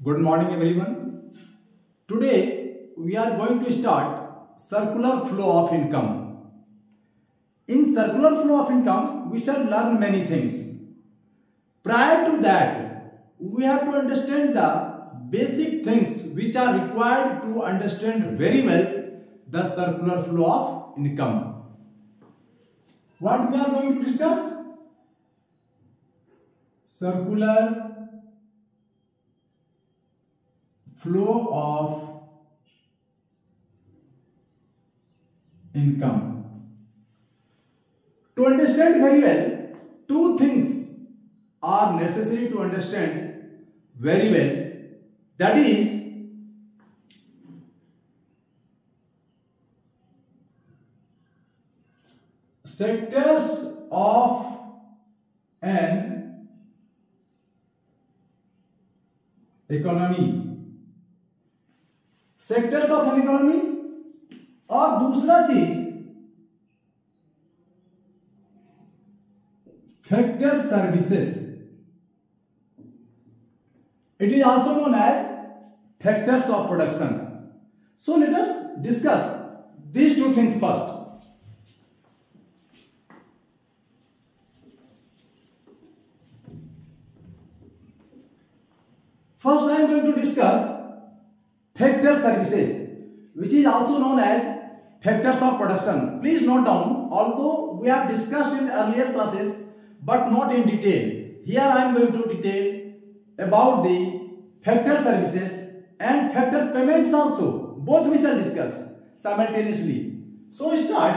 Good morning everyone. Today we are going to start circular flow of income. In circular flow of income we shall learn many things. Prior to that we have to understand the basic things which are required to understand very well the circular flow of income. What we are going to discuss? Circular flow of income. To understand very well, two things are necessary to understand very well. That is, sectors of an economy. Sectors of an economy और दूसरा चीज factor services. It is also known as factors of production. So let us discuss these two things first. First I am going to discuss factor services, which is also known as factors of production. Please note down, although we have discussed in earlier classes but not in detail. Here I am going to detail about the factor services and factor payments also. Both we shall discuss simultaneously. So start.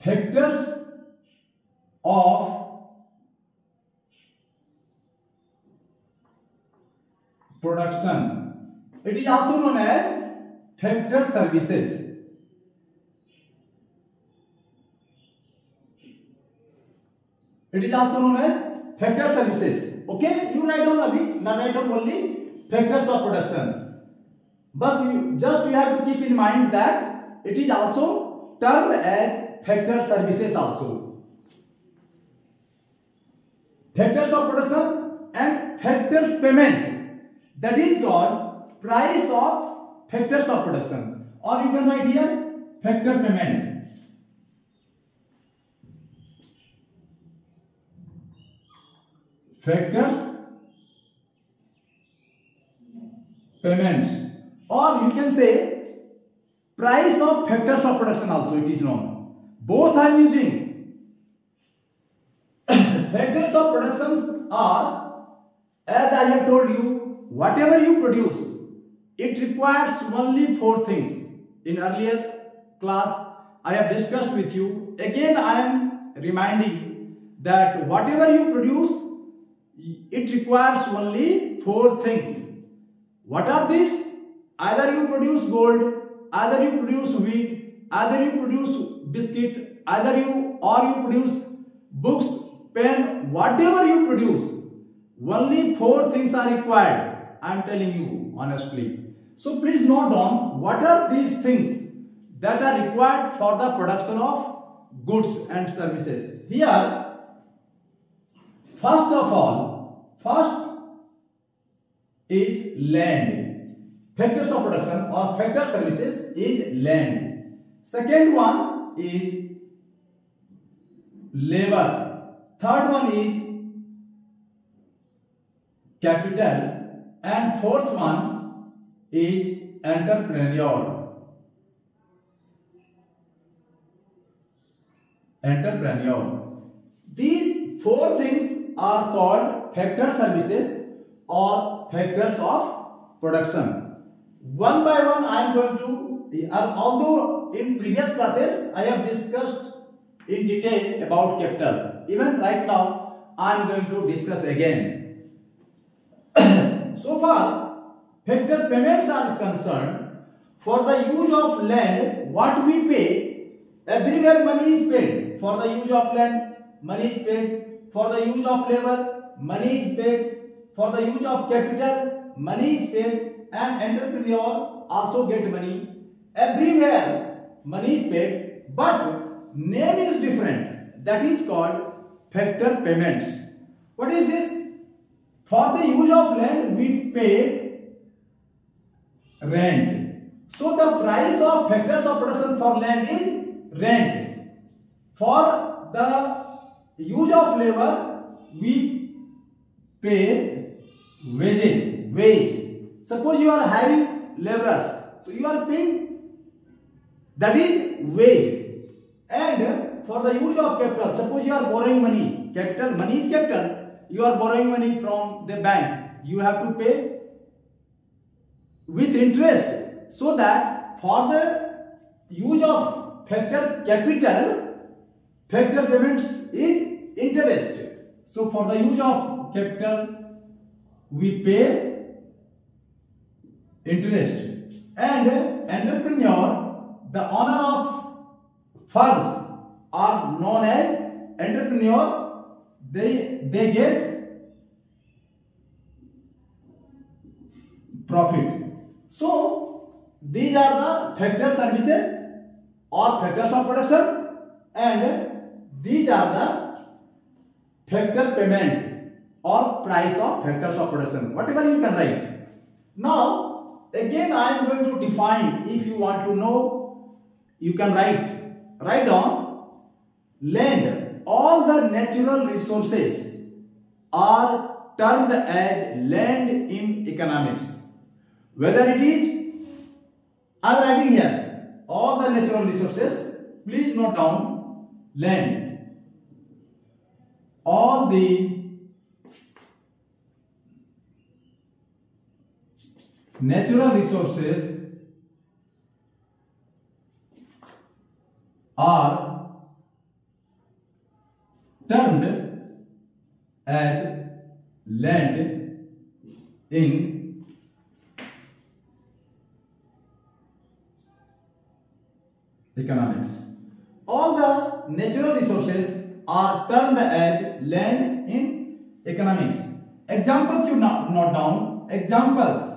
Factors of production. It is also known as factor services. It is also known as factor services. Okay, you write down abhi, not write down only factors of production. But you have to keep in mind that it is also termed as factor services also. Factors of production and factors payment. That is called price of factors of production, or you can write here factor payment. Factors payments, or you can say price of factors of production also it is known. Both I am using. Factors of productions are, as I have told you, whatever you produce, it requires only four things. In earlier class I have discussed with you. Again I am reminding that whatever you produce, it requires only four things. What are these? Either you produce gold, either you produce wheat, either you produce biscuit, either you produce books, pen, whatever you produce, only four things are required. I am telling you honestly. So please note down what are these things that are required for the production of goods and services. Here, first of all, first is land. Factors of production or factor services is land. Second one is labor. Third one is capital. And fourth one is entrepreneur. These four things are called factor services or factors of production. One by one I am going to, although in previous classes I have discussed in detail about capital, even right now I am going to discuss again. So far, factor payments are concerned. For the use of land, what we pay, everywhere money is paid. For the use of land, money is paid. For the use of labor, money is paid. For the use of capital, money is paid. And entrepreneur also get money. Everywhere money is paid, but name is different. That is called factor payments. What is this? For the use of land we pay rent. So the price of factors of production for land is rent. For the use of labor we pay wage. Suppose you are hiring laborers, so you are paying, that is wage. And for the use of capital, suppose you are borrowing money, capital, money is capital, you are borrowing money from the bank, you have to pay with interest. So that for the use of factor capital, factor payments is interest. So for the use of capital we pay interest. And entrepreneur, the owner of firms are known as entrepreneur. They get profit. So these are the factor services or factors of production, and these are the factor payment or price of factors of production, whatever you can write. Now again I am going to define. If you want to know, you can write down. Land. All the natural resources are termed as land in economics. Whether it is, I am writing here, all the natural resources, please note down land. All the natural resources are termed as land in economics. All the natural resources are termed as land in economics. Examples you note down. Examples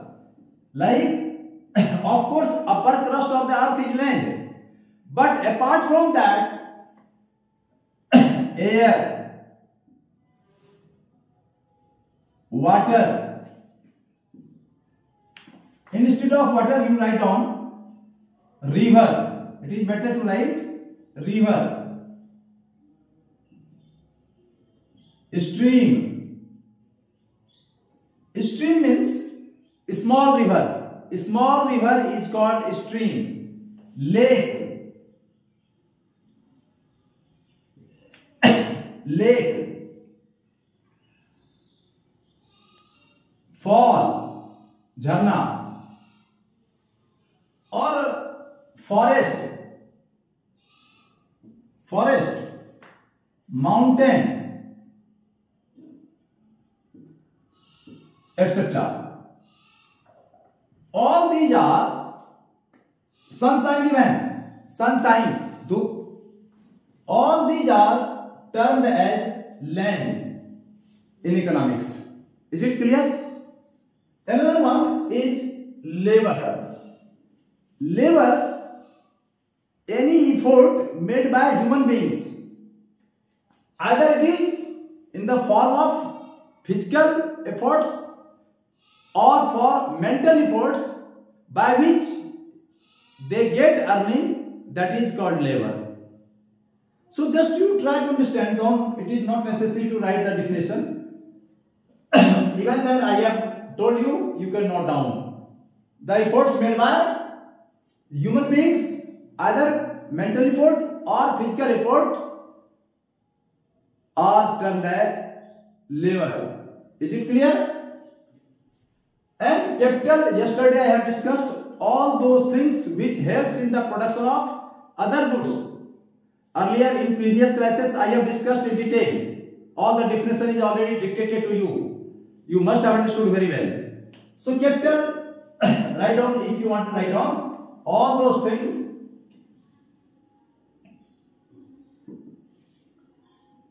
like, of course, upper crust of the earth is land, but apart from that, air, water. Instead of water you write down river. It is better to write river. Stream. Stream means small river. A small river is called stream. Lake. Lake. Fall, jharna. Or forest. Forest. Mountain, etc. All these are sunshine even. Sunshine, dhup. All these are termed as land in economics. Is it clear? Another one is labor. Labor, any effort made by human beings. Either it is in the form of physical efforts or for mental efforts by which they get earning, that is called labor. So just you try to understand. It is not necessary to write the definition. Even then I have told you, you can note down. The efforts made by human beings, either mental effort or physical effort, are termed as labor. Is it clear? And capital, yesterday I have discussed all those things which helps in the production of other goods. Earlier in previous classes I have discussed in detail. All the definition is already dictated to you. You must have understood very well. So capital, write down if you want to write down all those things.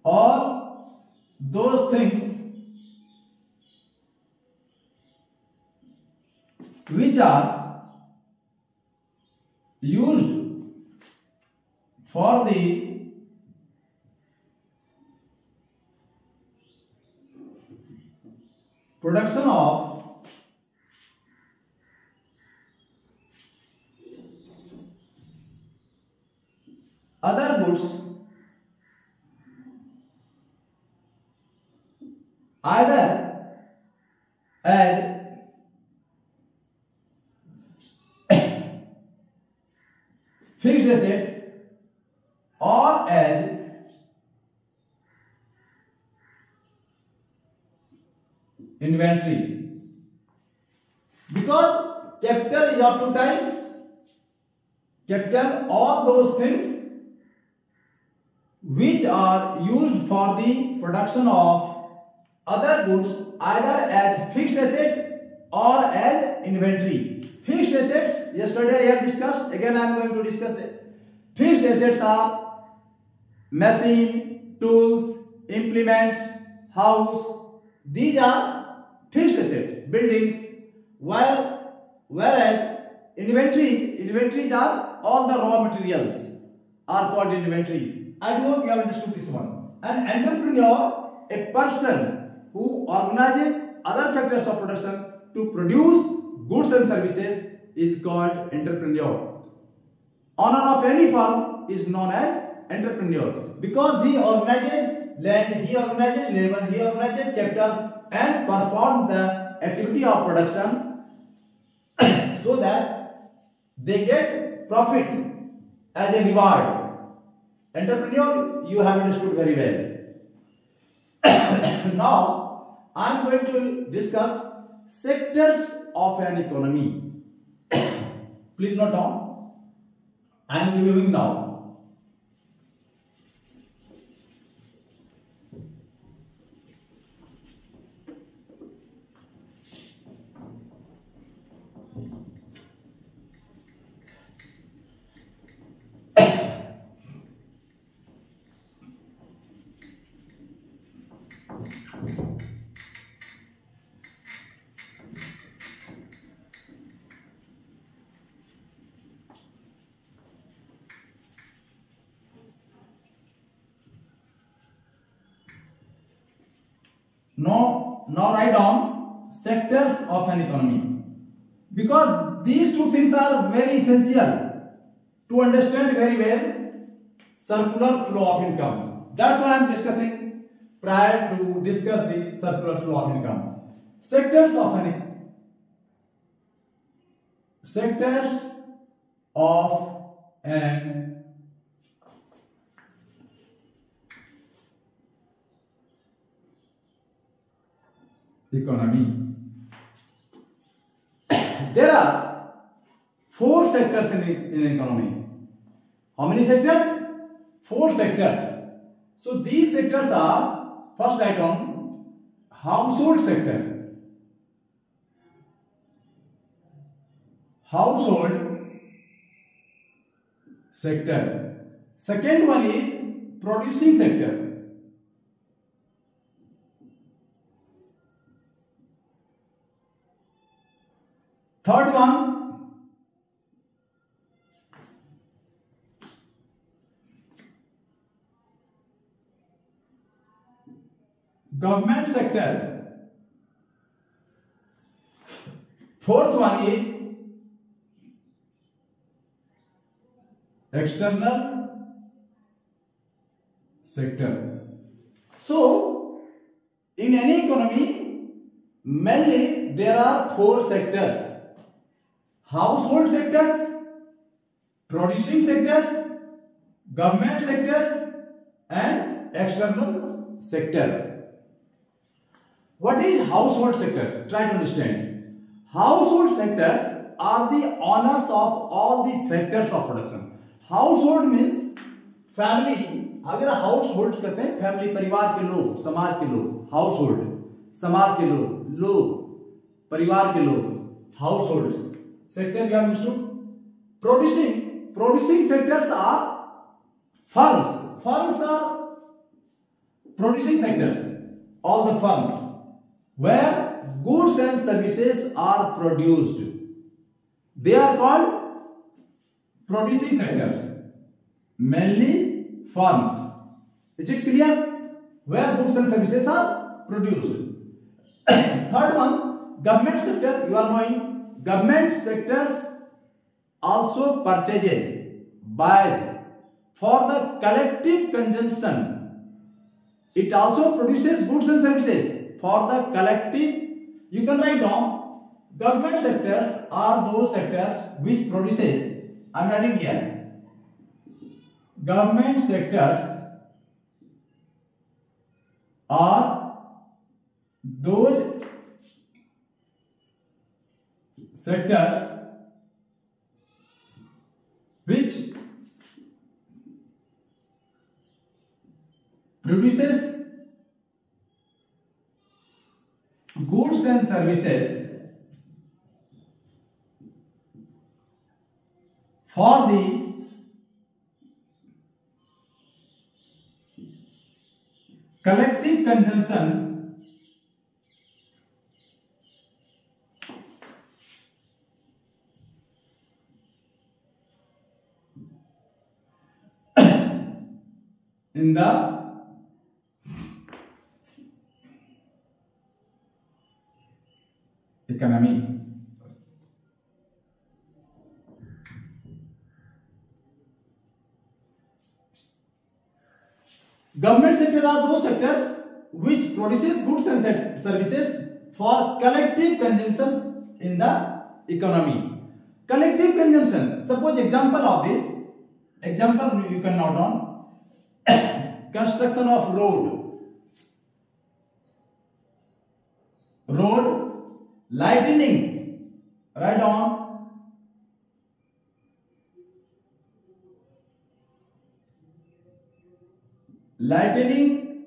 All those things which are used for the production of other goods either as fixed asset or as inventory, because capital is of two types. Capital, all those things which are used for the production of other goods either as fixed asset or as inventory. Fixed assets, yesterday I have discussed, again I am going to discuss it. Fixed assets are machine, tools, implements, house. These are fixed assets, buildings, whereas inventories are all the raw materials are called inventory. I do hope you have understood this one. An entrepreneur, a person who organizes other factors of production to produce goods and services, is called entrepreneur. Owner of any firm is known as entrepreneur because he organizes land, he organizes labor, he organizes capital and perform the activity of production so that they get profit as a reward. Entrepreneur, you have understood very well. Now, I am going to discuss sectors of an economy. Please note down. I am reviewing now. Now write down sectors of an economy, because these two things are very essential to understand very well circular flow of income. That's why I am discussing prior to discuss the circular flow of income. Sectors of an economy. There are 4 sectors in an economy. How many sectors? 4 sectors. So these sectors are, first write down, household sector. Household sector. Second one is producing sector. Third one, government sector. Fourth one is external sector. So, in any economy, mainly there are 4 sectors. Household sectors, producing sectors, government sectors and external sector. What is household sector? Try to understand. Household sectors are the owners of all the factors of production. Household means family. अगर household कहते हैं family, परिवार के लोग, समाज के लोग, household, समाज के लोग, परिवार के लोग, households. Sector you have understood. Producing sectors are firms. Firms are producing sectors. All the firms where goods and services are produced, they are called producing sectors. Mainly firms. Is it clear? Where goods and services are produced. Third one, government sector. You are knowing government sectors also purchases, buys for the collective consumption. It also produces goods and services for the collective. You can write down government sectors are those sectors which produces. I am writing here. Government sectors are those sectors which produces goods and services for the collective consumption in the economy. Government sector are those sectors which produces goods and services for collective consumption in the economy. Collective consumption. Suppose example of this. Example you can note down. Construction of road, lightning, write on, lightning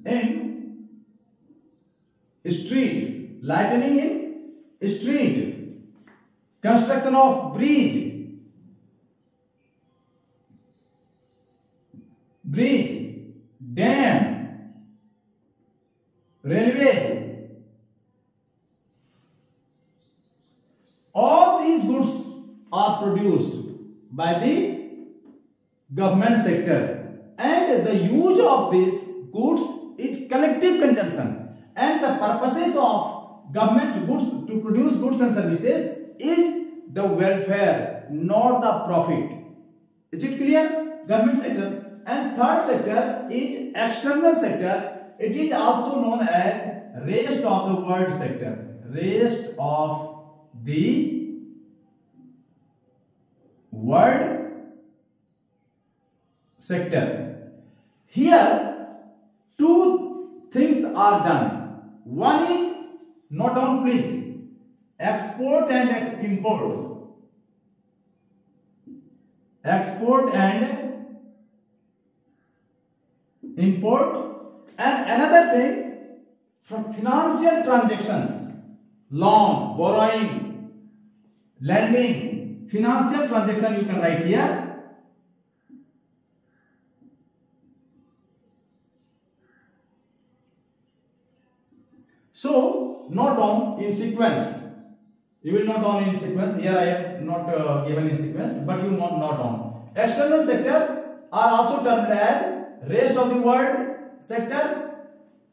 in street, construction of bridge, dam, railway. All these goods are produced by the government sector, and the use of these goods is collective consumption, and the purposes of government goods to produce goods and services is the welfare, not the profit. Is it clear? Government sector. And third sector is external sector. It is also known as rest of the world sector. Rest of the world sector. Here two things are done. One is, note down please, export and import. Export and import. And another thing, from financial transactions, loan, borrowing, lending, financial transaction you can write here. So note down in sequence. You will note down in sequence. Here I am not given in sequence, but you note down. External sector are also termed as rest of the world sector.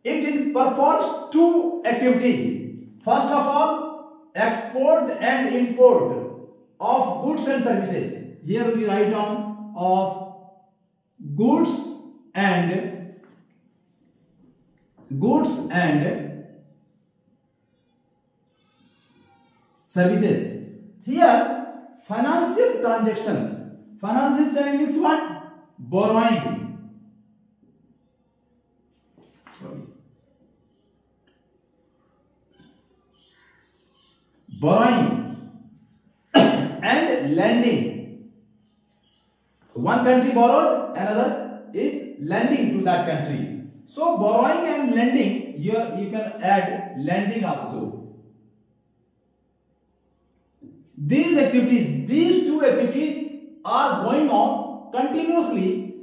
It performs two activities. First of all, export and import of goods and services. Here we write down of goods and services. Here financial transactions. Financial is what? Borrowing. Borrowing and lending. One country borrows, another is lending to that country. So borrowing and lending, here you can add lending also. These two activities are going on continuously.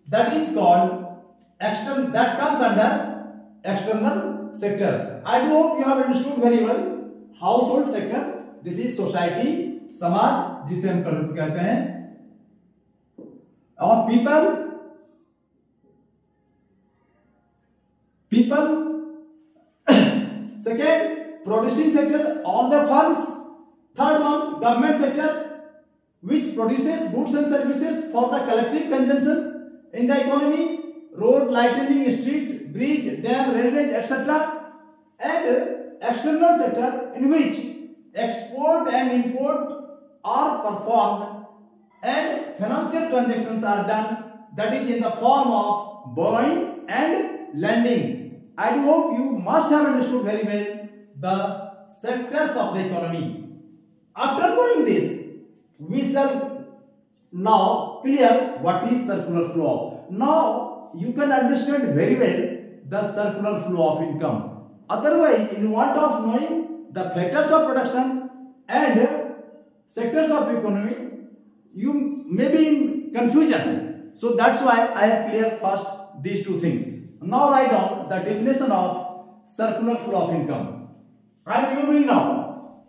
That is called external. That comes under external sector. I do hope you have understood very well. Household sector, this is society, समाज जिसे हम कहते हैं, और people Second, producing sector, all the firms. Third one, government sector, which produces goods and services for the collective consumption in the economy, road, lightning, street, bridge, dam, railways, etc. And external sector, in which export and import are performed and financial transactions are done, that is in the form of borrowing and lending. I do hope you must have understood very well the sectors of the economy. After knowing this, we shall now clear what is circular flow. Now you can understand very well the circular flow of income. Otherwise, in want of knowing the factors of production and sectors of economy, you may be in confusion. So that's why I have cleared first these two things. Now write down the definition of circular flow of income. I am removing now.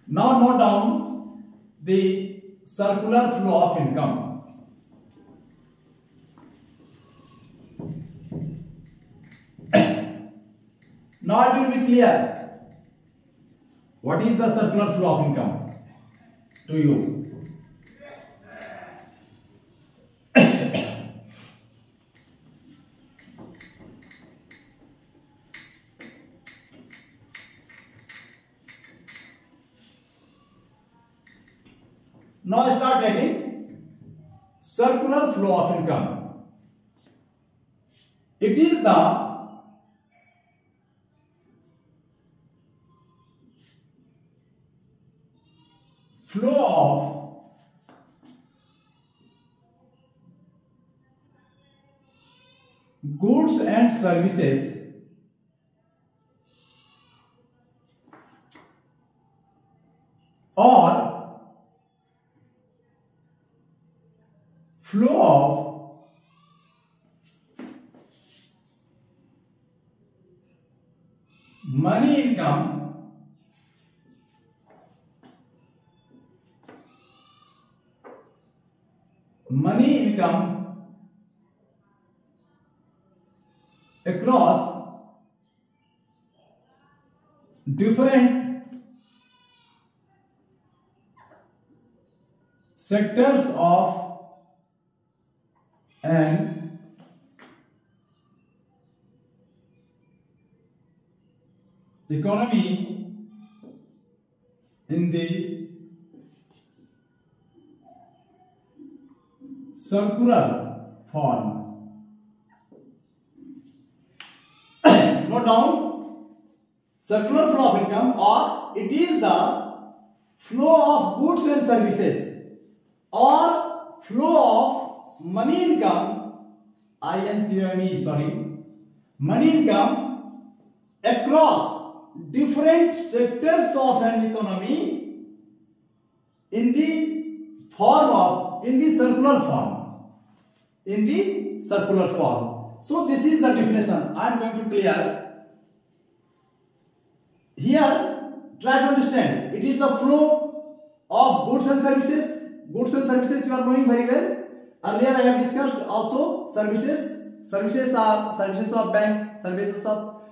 Now note down the circular flow of income. Now it will be clear what is the circular flow of income to you. Now start writing circular flow of income. It is the flow of goods and services or flow of money income across different sectors of an economy in the circular form. Note down circular flow of income, or it is the flow of goods and services or flow of money income, money income across different sectors of an economy in the circular form. So this is the definition I am going to clear. Here try to understand, it is the flow of goods and services. Goods and services you are knowing very well. Earlier I have discussed also services. Services are services of bank, services of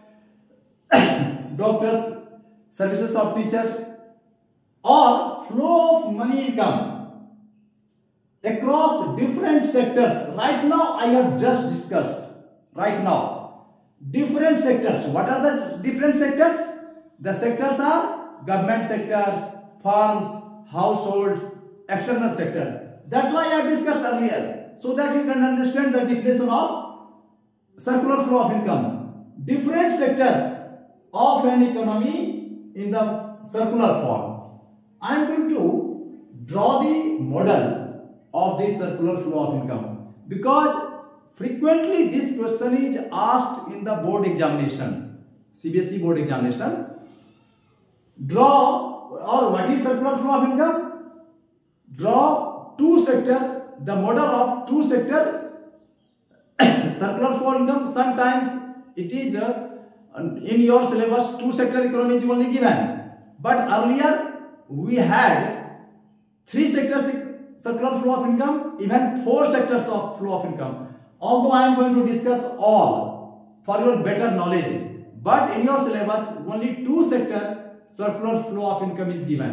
doctors, services of teachers, or flow of money income across different sectors. Right now I have just discussed. Right now, different sectors. What are the different sectors? The sectors are government sectors, farms, households, external sector. That's why I have discussed earlier, so that you can understand the definition of circular flow of income. Different sectors of an economy in the circular form. I am going to draw the model of this circular flow of income, because frequently this question is asked in the board examination, CBSE board examination. Draw, or what is circular flow of income? Draw two sector, the model of two sector circular flow of income. Sometimes it is in your syllabus two sector economy is only given, but earlier we had three sectors circular flow of income, even four sectors of flow of income. although I am going to discuss all for your better knowledge, but in your syllabus only 2 sector circular flow of income is given.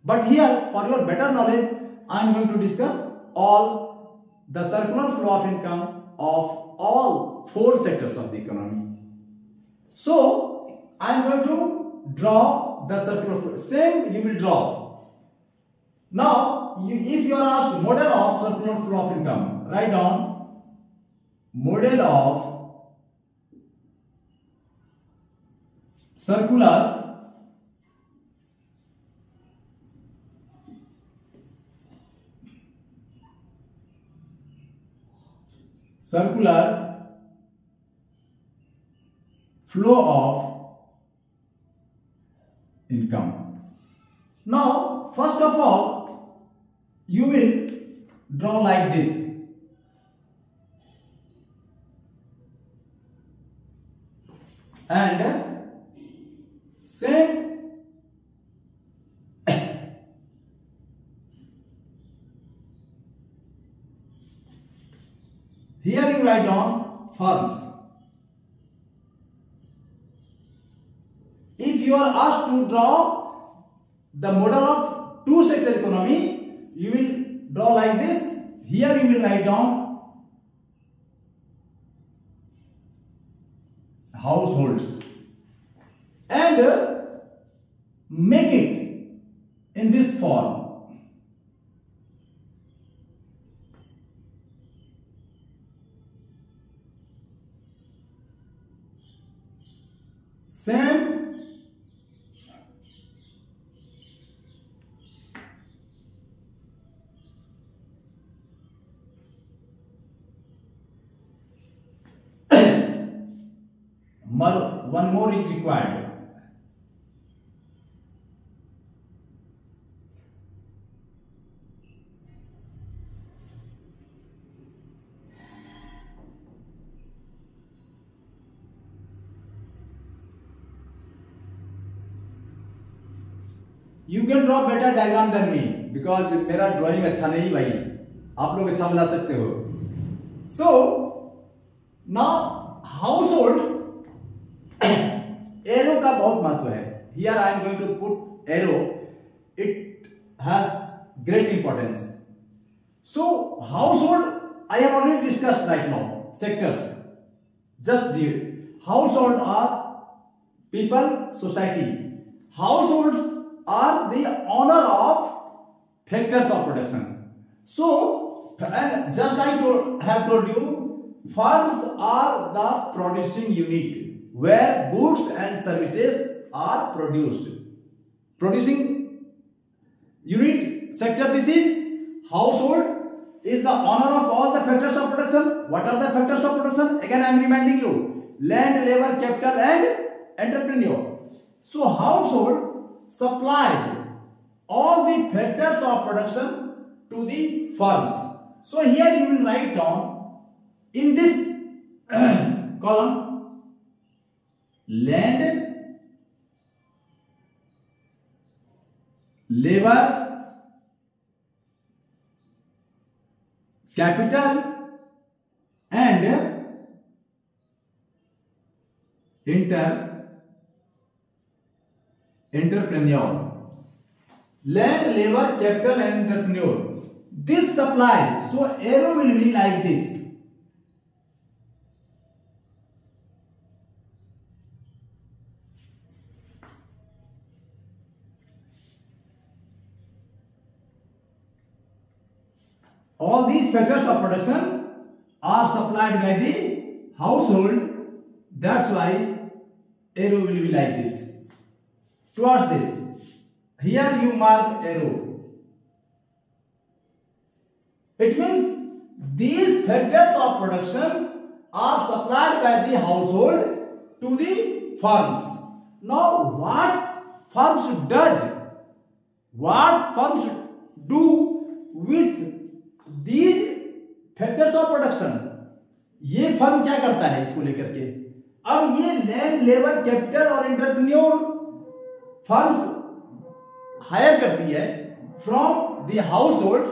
But here for your better knowledge I am going to discuss all the circular flow of income of all 4 sectors of the economy. So I am going to draw the circular flow. Same you will draw. Now if you are asked model of circular flow of income, write down model of circular flow of income. Now first of all you will draw like this. And same here you write down firms. If you are asked to draw the model of 2 sector economy, you will draw like this. Here you will write down households and make it in this form. Same one more is required. You can draw better diagram than me because मेरा drawing अच्छा नहीं भाई, आप लोग अच्छा बना सकते हो. So now households arrow का बहुत महत्व है. Here I am going to put arrow. It has great importance. So household I have already discussed right now. Sectors. Just read. Household are people, society. Households are the owner of factors of production. So and just I have told you, firms are the producing unit where goods and services are produced. Producing unit sector, this is household is the owner of all the factors of production. What are the factors of production? Again I am reminding you, land, labor, capital and entrepreneur. So household supplies all the factors of production to the firms. So here you will write down in this column land, labor, capital and entrepreneur. Land, labor, capital and entrepreneur. This supply, so arrow will be like this. All these factors of production are supplied by the household. That's why arrow will be like this. Towards this, here you mark arrow. It means these factors of production are supplied by the household to the firms. Now what firms do with these factors of production? ये firm क्या करता है इसको लेकर के? अब ये land, labour, capital और एंटरप्रेन्योर फर्म्स हायर करती है from the households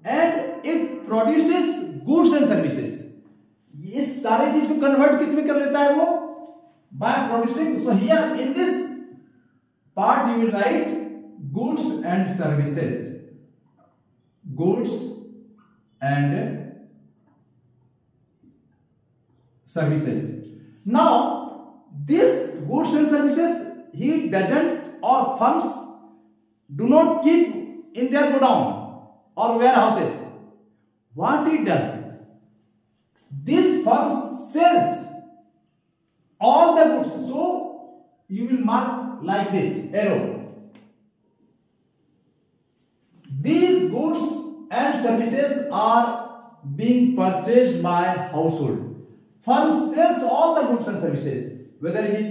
and it produces goods and services, इस सारी चीज को कन्वर्ट किस में कर लेता है वो, by producing. So here in this part you will write goods and services, goods and services. Now this goods and services he doesn't or firms do not keep in their godown or warehouses. What it does, this firm sells all the goods. So you will mark like this arrow. These goods and services are being purchased by household. Firm sells all the goods and services, whether it is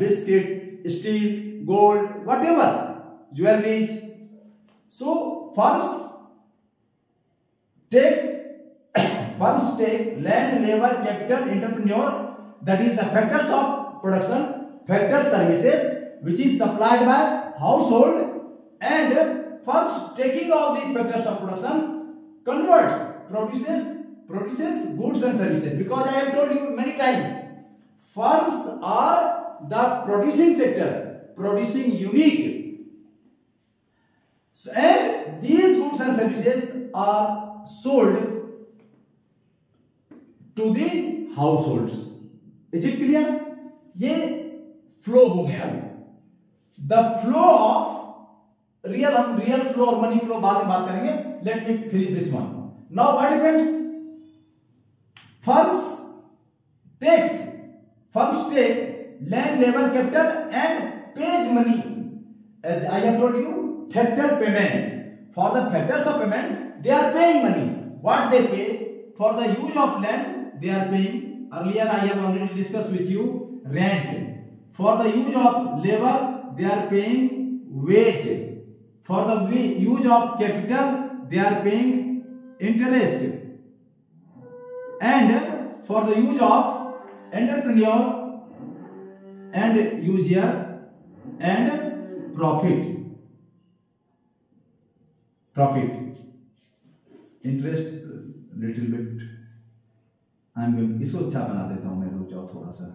biscuit, steel, gold, whatever, jewelry. So firms take land, labor, capital, entrepreneur, that is the factors of production, factor services which is supplied by household, and firms taking all these factors of production produces goods and services, because I have told you many times firms are the producing sector, producing unit. So, and these goods and services are sold to the households. Is it clear? ये flow हो गया. The flow of real flow और money flow बाद में बात करेंगे. Let me finish this one. Now what happens, firms take land, labor, capital and pays money. As I have told you, factor payment. For the factors of payment, they are paying money. What they pay for the use of land, they are paying. Earlier I have already discussed with you rent. For the use of labor, they are paying wage. For the use of capital, they are paying interest. And for the use of entrepreneur and user and profit interest little bit I am going, इसको अच्छा बना देता हूं मैं, रुक जाओ थोड़ा सा.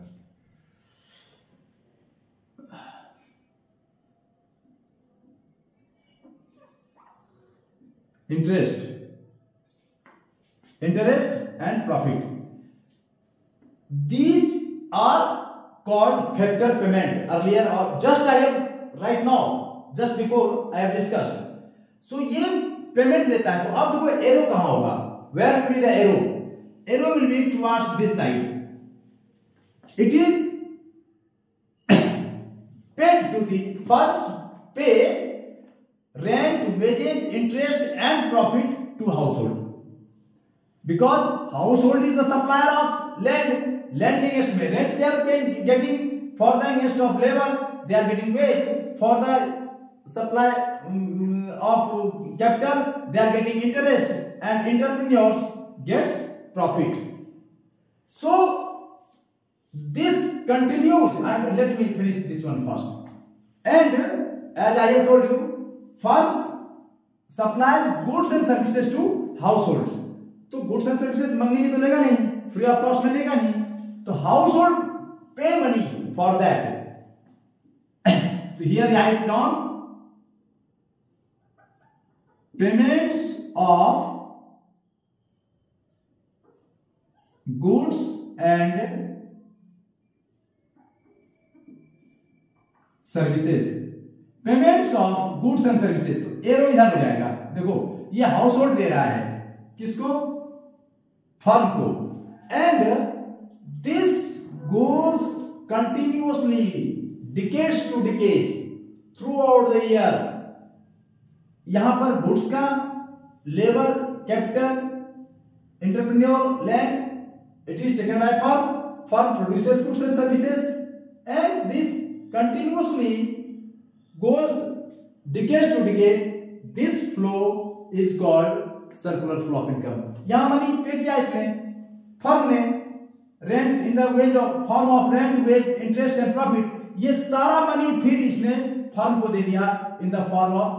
interest and profit, these are called factor payment. Earlier or just I have right now, just before I have discussed. So ये पेमेंट देता है. तो अब देखो एरो कहां होगा, where will be the arrow? Arrow will be towards this side. It is paid to the firms, pay rent, wages, interest and profit to household, because household is the supplier of land. Land against rent they are paying, getting. For the against of labor they are getting wage. For the supply of capital they are getting interest, and entrepreneurs gets profit. So this continues, and let me finish this one first. And as I have told you, firms supplies goods and services to households. तो goods and services मंगनी में तो लेगा नहीं, free of cost में लेगा नहीं, तो हाउसहोल्ड पे मनी फॉर दैट. तो here write down payments of goods and services, payments of goods and services. तो एरो इधर हो जाएगा. देखो ये हाउसहोल्ड दे रहा है किसको, फर्म को, and this goes continuously decades to decade throughout the year. यहां पर गुड्स का, labour, capital, entrepreneur, land, it is taken by firm produces goods and services, and this continuously goes decades to decade. This flow is called circular flow of income. यहां money पे किया इसने, firm ने, rent in the wage of form of rent, wage, interest and profit. ये सारा money फिर इसने firm को दे दिया in the form of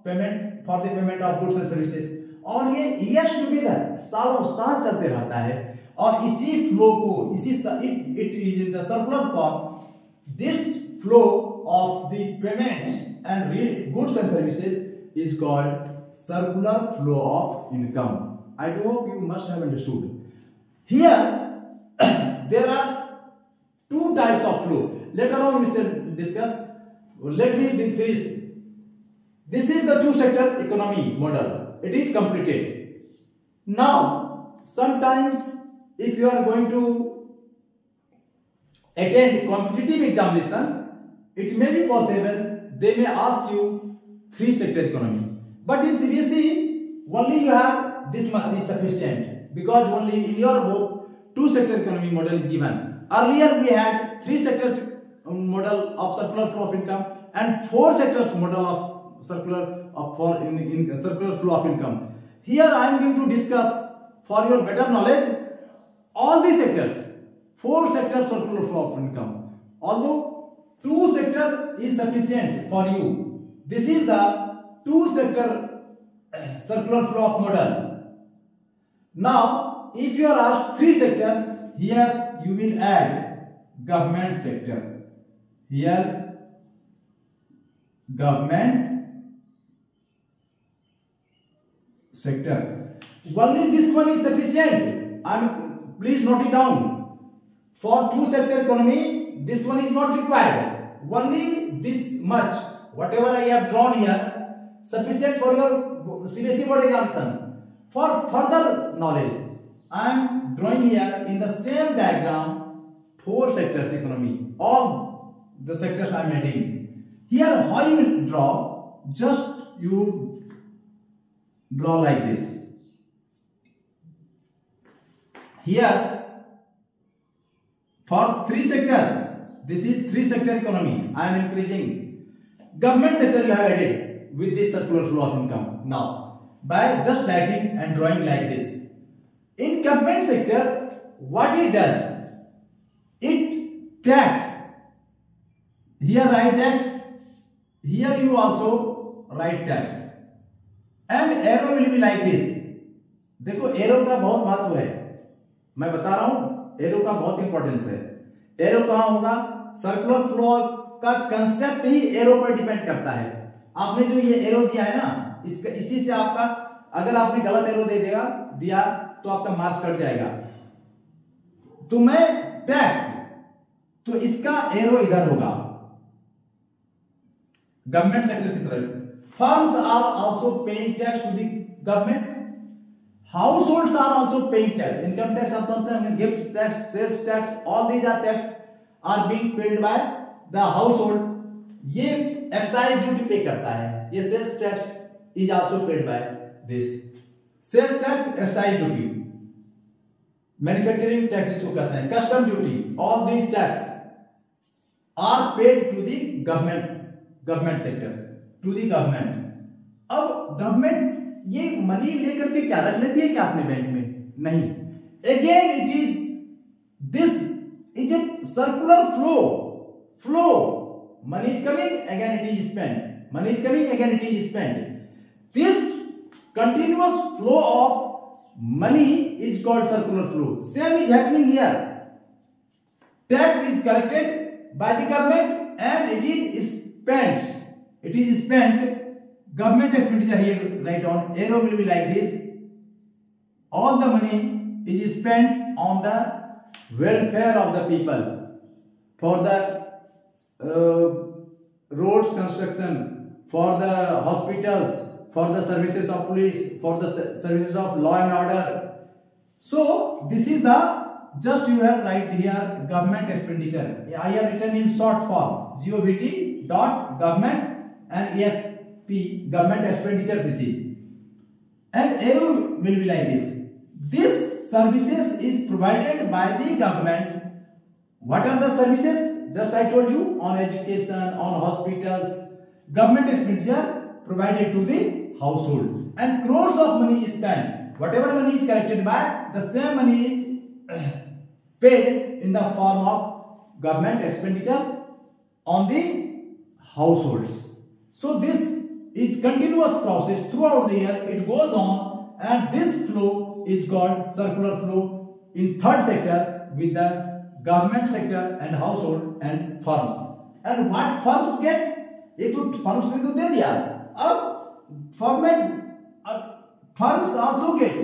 payment for the payment of goods and services. और ये ईयर्स टुगेदर सालों साल चलते रहता है। और इसी फ्लो को it is in the circular form. This flow of the payments and goods and services is called circular flow of income. I do hope you must have understood. Here there are two types of flow. Later on we shall discuss. Let me finish. This is the two sector economy model. It is completed. Now sometimes if you are going to attend competitive examination, it may be possible they may ask you three sector economy. But in CBSE, only you have this much is sufficient, because only in your book two sector economy model is given. Earlier we had three sectors model of circular flow of income and four sectors model of circular flow of income. Here I am going to discuss, for your better knowledge, all these sectors, four sectors circular flow of income. Although two sector is sufficient for you, this is the two sector circular flow of model. Now if you are asked three sector, here you will add government sector. Here government sector, only this one is sufficient. Please note it down. For two sector economy, this one is not required. Only this much, whatever I have drawn here, sufficient for your CBSE board examination. For further knowledge, I am drawing here in the same diagram four sectors economy. All the sectors I am adding. Here how you will draw? Just you draw like this. Here for three sector, this is three sector economy. I am increasing. Government sector you have added with this circular flow of income. Now by just writing and drawing like this, in government sector what it does, it tax. Here write tax, here you also write tax, and arrow will be like this. देखो arrow का बहुत महत्व है, मैं बता रहा हूं arrow का बहुत इंपॉर्टेंस है। एरो कहां होगा? सर्कुलर फ्लो का कंसेप्ट ही एरो पर डिपेंड करता है। आपने जो ये एरो दिया है ना, इसका इसी से आपका, अगर आपने गलत एरो दिया तो आपका मार्क्स कट जाएगा। तो मैं टैक्स, तो इसका एरो इधर होगा गवर्नमेंट सेक्टर की तरफ। Firms are also paying tax to the government, households are also paying tax, income tax आप जानते हैं, gift tax, sales tax, all these are tax are being paid by the household. ये excise duty पे करता है, ये sales tax is also paid by this. Sales tax, excise duty, manufacturing tax इसको कहते हैं, custom duty, all these tax are paid to the government sector, to the government. अब government ये मनी लेकर के क्या रख लेती है क्या अपने बैंक में? नहीं। Again it is, this is a circular flow, money is coming, again it is spent, money is coming, again it is spent. This continuous flow of money is called circular flow. Same is happening here. Tax is collected by the government and it is spent. Government expenditure, here write on, arrow will be like this. All the money is spent on the welfare of the people, for the roads construction, for the hospitals, for the services of police, for the services of law and order. So this is the, just you have write here government expenditure. I have written in short form govt dot government and EXP, government expenditure. This is, and arrow will be like this. This services is provided by the government. What are the services? Just I told you, on education, on hospitals, government expenditure provided to the household, and crores of money is spent. Whatever money is collected by, the same money is paid in the form of government expenditure on the households. So this is continuous process throughout the year. It goes on, and this flow is called circular flow in third sector with the government sector and household and firms. And what firms get? एक तो firms ने तो दे दिया, अब firms also get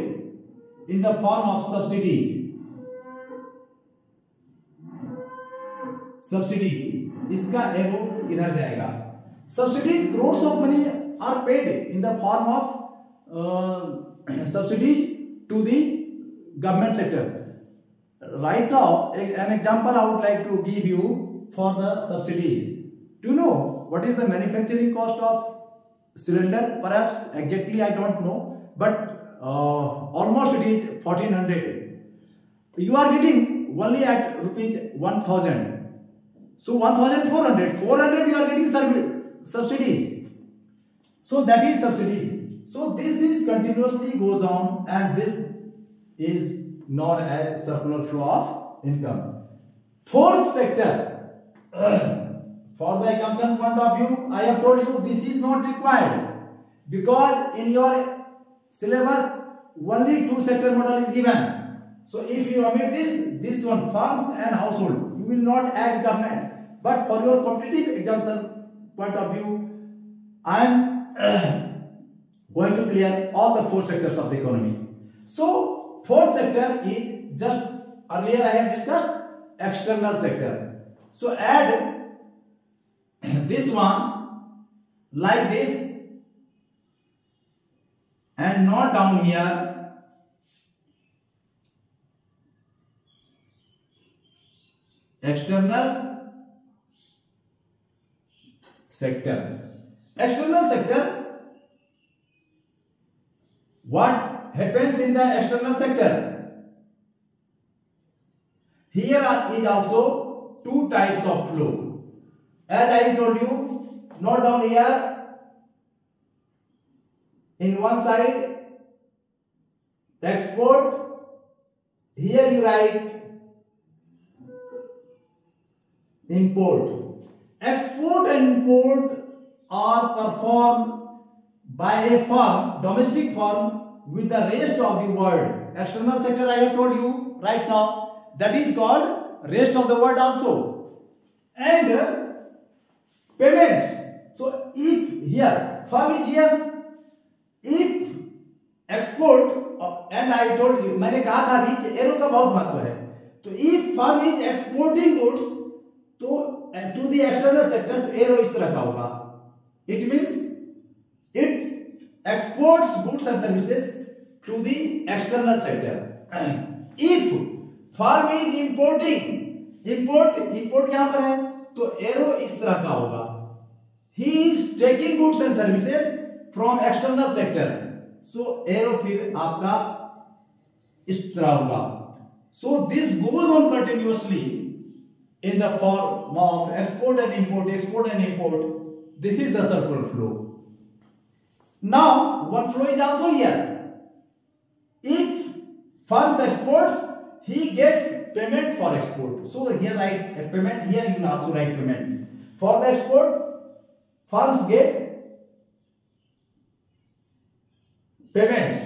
in the form of subsidy. इसका arrow इधर जाएगा. Subsidies, crores of money are paid in the form of subsidies to the government sector. Right now, an example I would like to give you for the subsidy. Do you know what is the manufacturing cost of cylinder? Perhaps exactly I don't know, but almost it is 1400. You are getting only at rupees 1000. So 1400, 400 you are getting subsidy. So that is subsidy. So this is continuously goes on, and this is known as circular flow of income. Fourth sector, for the consumption point of view, I have told you this is not required because in your syllabus only two sector model is given. So if you omit this one, farms and household, you will not add government. But for your competitive examination point of view, I am going to clear all the four sectors of the economy. So fourth sector is just earlier I have discussed external sector. So add this one like this and not down here. External sector. External sector. What happens in the external sector? Here is also two types of flow. As I told you, note down here. In one side, export. Here you write import. Export and import are performed by a firm, domestic firm, with the rest of the world. External sector I have told you right now, that is called rest of the world also. And payments. So if here, firm is here, if export, and I told you, मैंने कहा था अभी कि arrow का बहुत महत्व है. तो if firm is exporting goods, तो to the external sector, तो एरो इस तरह का होगा. It means it exports goods and services to the external sector. If firm is importing, import यहाँ पर है, तो एरो इस तरह का होगा. He is taking goods and services from external sector. So arrow फिर आपका इस तरह होगा. So this goes on continuously in the form of export and import, export and import. This is the circular flow. Now one flow is also here. If firm exports, he gets payment for export. So here write payment, here you will also write payment. For the export, firms get payments.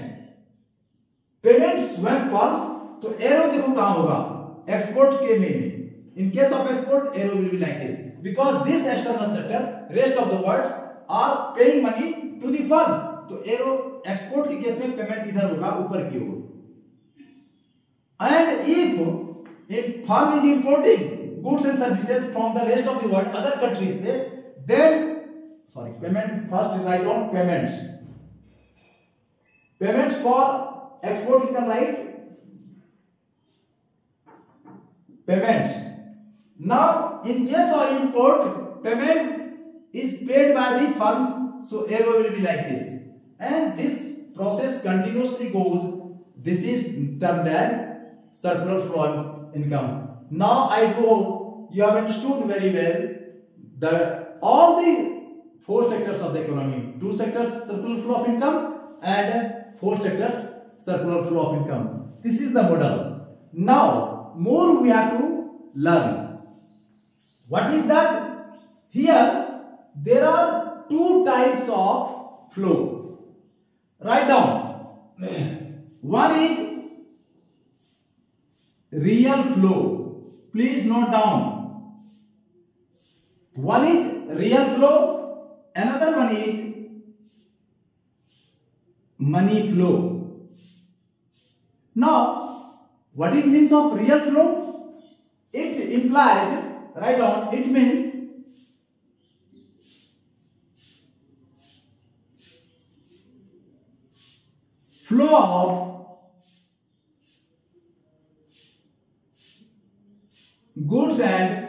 Payments when firms, तो arrow देखो कहां होगा, export के में. In case of export, arrow will be like this because this external sector, rest of the world are paying money to the firms. तो arrow export के case में payment इधर होगा ऊपर की ओर. And if firm is importing goods and services from the rest of the world, other countries से, then payment first write on payments. Payments for export you can write payments. Now, in case of import, payment is paid by the firms, so arrow will be like this. And this process continuously goes. This is termed as circular flow income. Now, I do hope you have understood very well that all the four sectors of the economy, two sectors circular flow of income and four sectors circular flow of income. This is the model. Now, more we have to learn. What is that? Here there are two types of flow. Write down. One is real flow. Please note down. One is real flow, another one is money flow. Now, what is means of real flow? It implies, write down, it means flow of goods and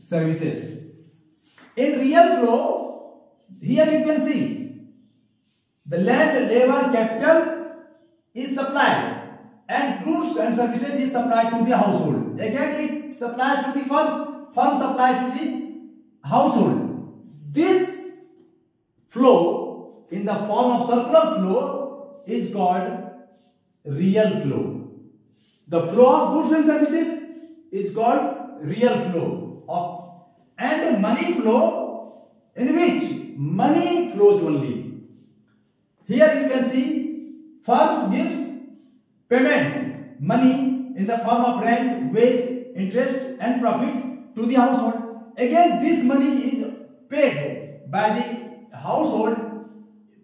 services. In real flow, here you can see the land, labor, capital is supplied and goods and services is supplied to the household. Again, it supplies to the firms, firms supply to the household. This flow in the form of circular flow is called real flow. The flow of goods and services is called real flow of, and money flow, in which money flows only. Here you can see firms gives payment money in the form of rent, wage, interest and profit to the household. Again, this money is paid by the household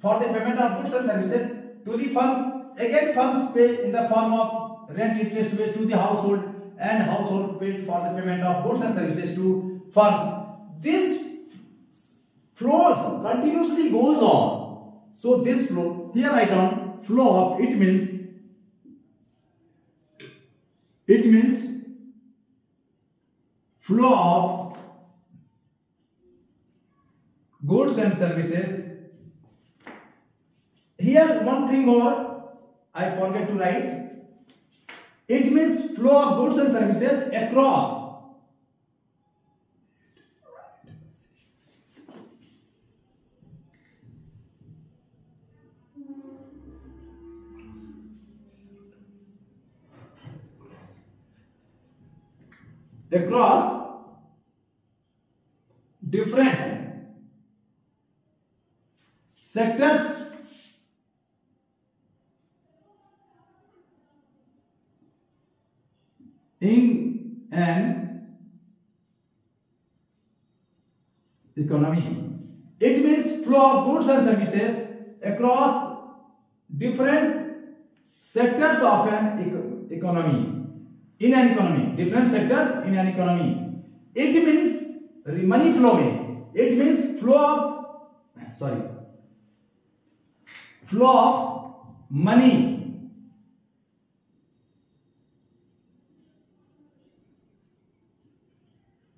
for the payment of goods and services to the firms. Again, firms pay in the form of rent, interest, wage to the household, and household paid for the payment of goods and services to firms. This flows continuously goes on. So this flow, here write down flow of, it means flow of goods and services. Here one thing more I forget to write. It means flow of goods and services across different sectors in an economy. It means flow of goods and services across different sectors of an economy. In an economy, different sectors in an economy. It means money flowing. It means flow of money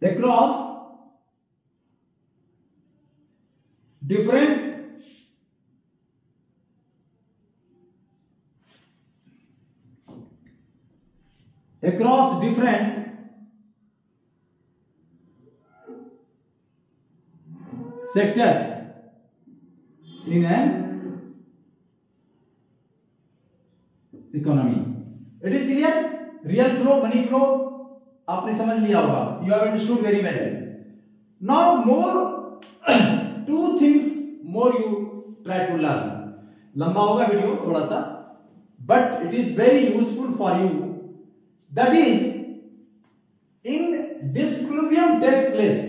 across different sectors in an economy. It is clear? Real flow, money flow आपने समझ लिया होगा. You have understood very well. Now more two things more you try to learn. लंबा होगा video थोड़ा सा, but it is very useful for you. That is, in disequilibrium takes place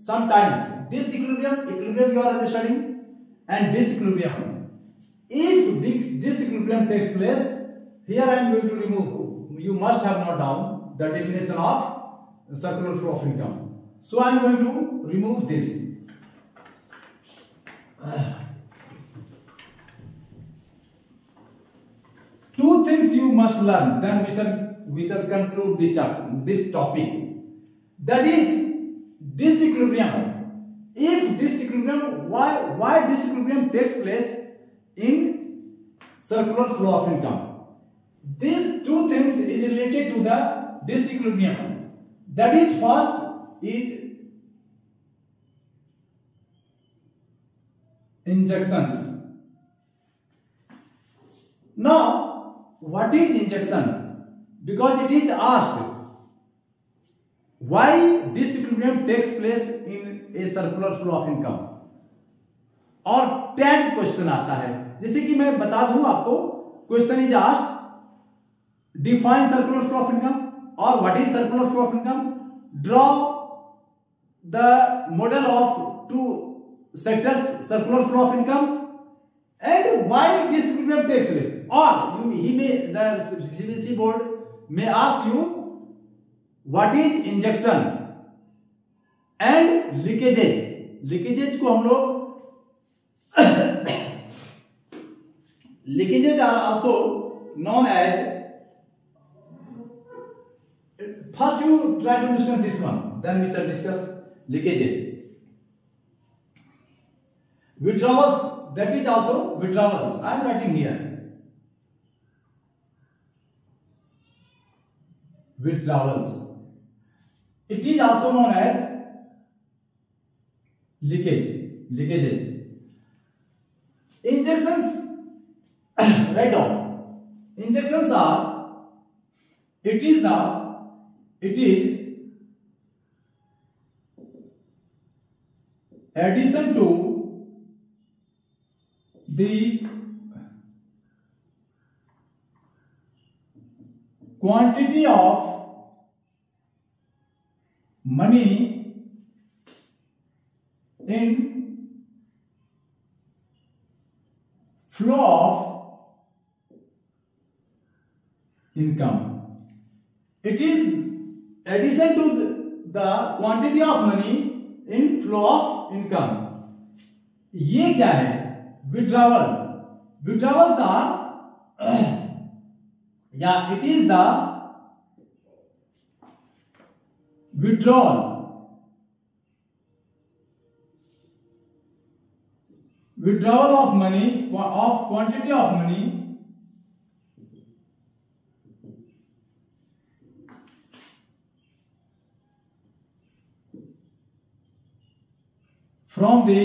sometimes. Disequilibrium, equilibrium you are understanding, and disequilibrium. If disequilibrium takes place, here I am going to remove. You must have noted down the definition of circular flow of income. So I am going to remove this. Two things you must learn. Then we shall conclude this topic. That is disequilibrium. If disequilibrium, why disequilibrium takes place in circular flow of income? These two things is related to the disequilibrium. That is, first is injections. Now, what is injection? Because it is asked, why disequilibrium takes place in a circular flow of income, or tag question आता है। जैसे कि मैं बता दूं आपको, question is asked define circular flow of income, और what is circular flow of income, draw the model of two sectors circular flow of income, and why disequilibrium takes place. Or the CBSE board may ask you what is injection and leakages. Leakages को हम लोग leakages are also known as, first you try to understand this one, then we shall discuss leakages. Withdrawals, that is also withdrawals. I am writing here. Withdrawals. It is also known as leakage. Leakages. Injections. Write down. Injections are. It is addition to the quantity of money in flow of income. It is addition to the quantity of money in flow of income. ये क्या है? Withdrawal. Withdrawals are yeah, it is the withdrawal of money, of quantity of money from the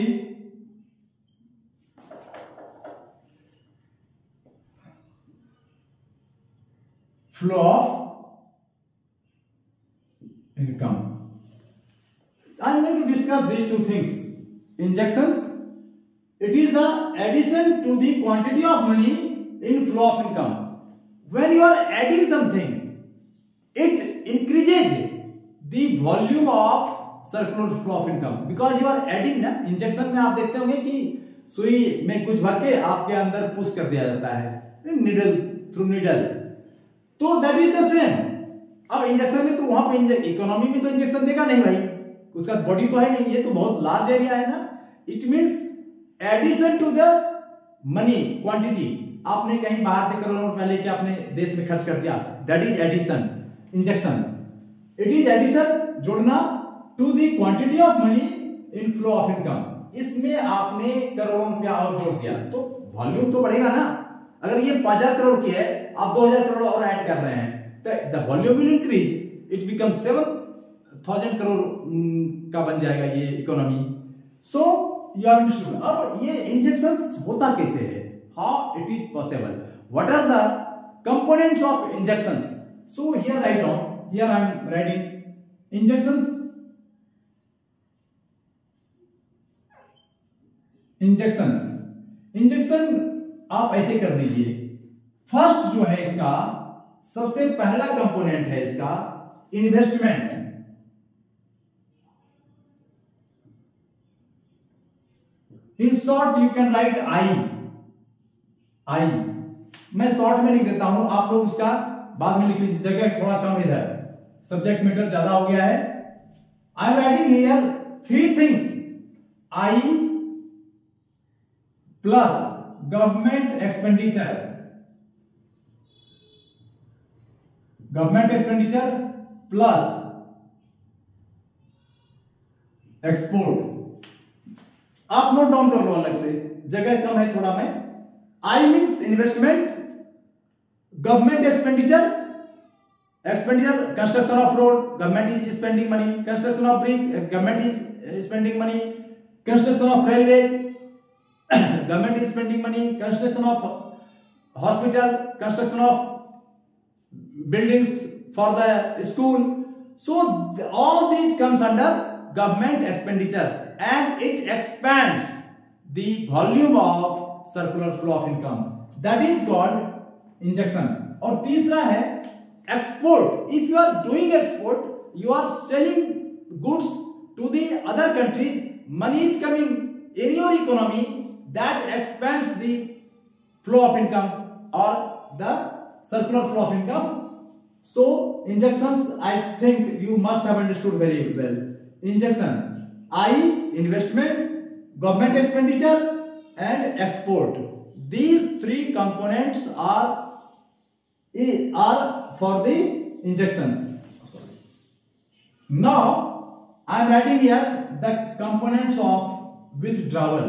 flow of income. I am going to discuss these two things. Injections, it is the addition to the quantity of money in flow of income. When you are adding something, it increases the volume of circular flow of income, because you are adding ना. Injection में आप देखते होंगे कि सुई में कुछ भर के आपके अंदर पुश कर दिया जाता है, निडल थ्रू निडल, तो दैट इज द सेम. अब इंजेक्शन में तो वहां पे इकोनॉमी में तो इंजेक्शन देगा नहीं भाई, उसका बॉडी तो है नहीं, ये तो बहुत लार्ज एरिया है ना. It means addition to the money quantity. आपने कहीं बाहर से करोड़ों रुपए लेके अपने देश में खर्च कर दिया, that is addition. Injection, it is addition, जोड़ना, to the quantity of money in flow of income. इसमें आपने करोड़ों रुपया और जोड़ दिया तो वॉल्यूम तो बढ़ेगा ना. अगर ये 5000 करोड़ की है, आप 2000 करोड़ और ऐड कर रहे हैं, तो the volume will increase, it become 7000 crore का बन जाएगा ये economy. So you have understood. अब ये इंजेक्शंस होता कैसे है, how it is possible, what are the components of injections. So here write down, here I am writing injections. Injection आप ऐसे कर लीजिए. फर्स्ट जो है इसका सबसे पहला कंपोनेंट है इसका investment. In short you can right I. मैं शॉर्ट में लिख देता हूं, आप लोग उसका बाद में लिख लीजिए, जगह थोड़ा कम इधर, सब्जेक्ट मैटर ज्यादा हो गया है. आई am writing here 3 things. I plus government expenditure, plus export. आप नोट डाउन कर लो अलग से, जगह कम है थोड़ा में. I means investment, government expenditure, construction of road, government is spending money, construction of bridge, government is spending money, construction of railway, government is spending money, construction of hospital, construction of buildings for the school. So all these comes under government expenditure, and it expands the volume of circular flow of income, that is called injection. और तीसरा है export. If you are doing export, you are selling goods to the other countries, money is coming in your economy, that expands the flow of income or the circular flow of income. So injections, I think you must have understood very well. Injection, I, investment, government expenditure and export. These three components are for the injections. Now I am writing here the components of withdrawal.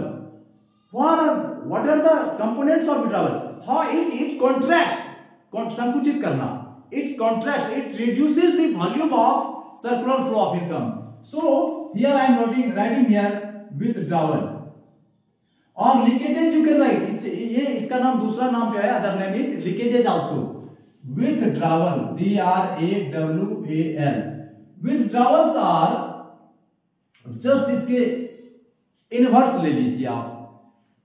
What are the components of withdrawal? How it contracts, संकुचित करना. It contracts, it reduces the volume of circular flow of income. So here I am writing here withdrawal. और लीकेजेज you can write, ये इसका नाम, दूसरा नाम जो है other name is leakages also. Withdrawal, DRAWAL. Withdrawals are just इसके inverse ले लीजिए आप.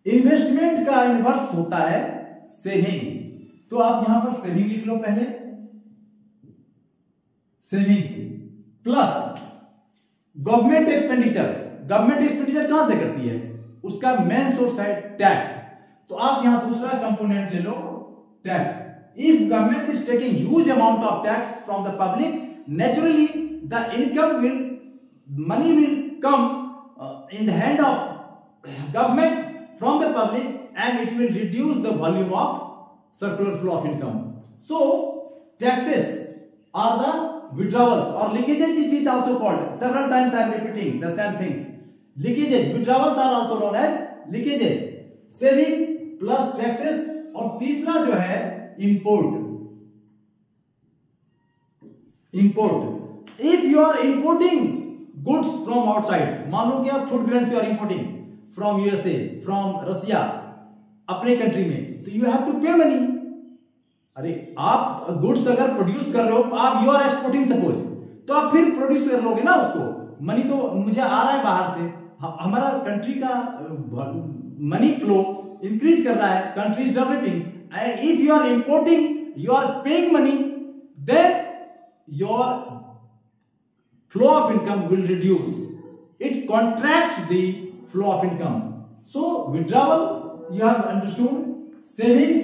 इन्वेस्टमेंट का इनवर्स होता है सेविंग. तो आप यहां पर सेविंग लिख लो पहले. Saving plus government expenditure. Government expenditure कहां से करती है? उसका मेन सोर्स है टैक्स. तो आप यहां दूसरा कंपोनेंट ले लो, tax. If government is taking huge amount of tax from the public, naturally the income will, money will come in the hand of government from the public, and it will reduce the volume of circular flow of income. So taxes are the withdrawals or leakages. It is also called, several times I am repeating the same things. Leakages, withdrawals are also known as leakages. Saving plus taxes. और तीसरा जो है import. If you are importing goods from outside, मान लो कि आप food grains you are importing from USA, from Russia, अपने country में, तो you have to pay money. अरे आप गुड्स अगर प्रोड्यूस कर रहे हो, आप यू आर एक्सपोर्टिंग सपोज, तो आप फिर प्रोड्यूस कर लोगे ना उसको. मनी तो मुझे आ रहा है बाहर से, हमारा कंट्री का मनी फ्लो इंक्रीज कर रहा है, country is developing. And if you are importing, you are paying money, then your flow of income will reduce. It contracts the flow of income. So withdrawal you have understood. Savings,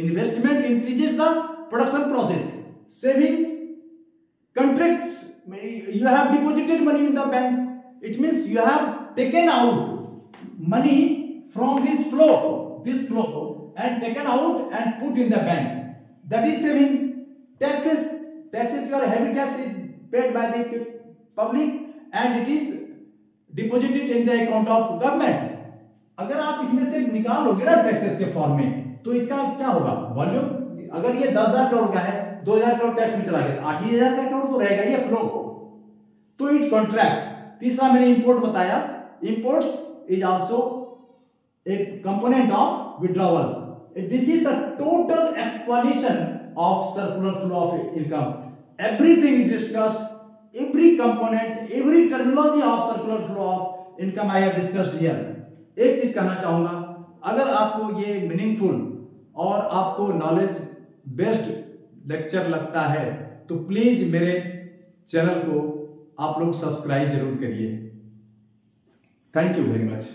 investment increases the production process. Saving contracts, you have deposited money in the bank. It means you have taken out money from this flow and taken out and put in the bank. That is saving. Taxes, your heavy tax is paid by the public and it is deposited in the account of government. अगर आप इसमें से निकालोगे ना taxes के form में, तो इसका क्या होगा? वॉल्यूम, अगर ये 10,000 करोड़ का है, 2,000 करोड़ टैक्स में चला गया, 8,000 का करोड़ तो रहेगा ये फ्लो. तो इट कॉन्ट्रैक्ट्स. तीसरा मैंने इंपोर्ट बताया. Imports is also a component of withdrawal. This is the total explanation of circular flow of income. Everything is discussed, every component, every terminology of circular flow of income I have discussed here. एक चीज कहना चाहूंगा, अगर आपको ये meaningful और आपको knowledge based lecture लगता है, तो प्लीज मेरे चैनल को आप लोग सब्सक्राइब जरूर करिए. Thank you very much.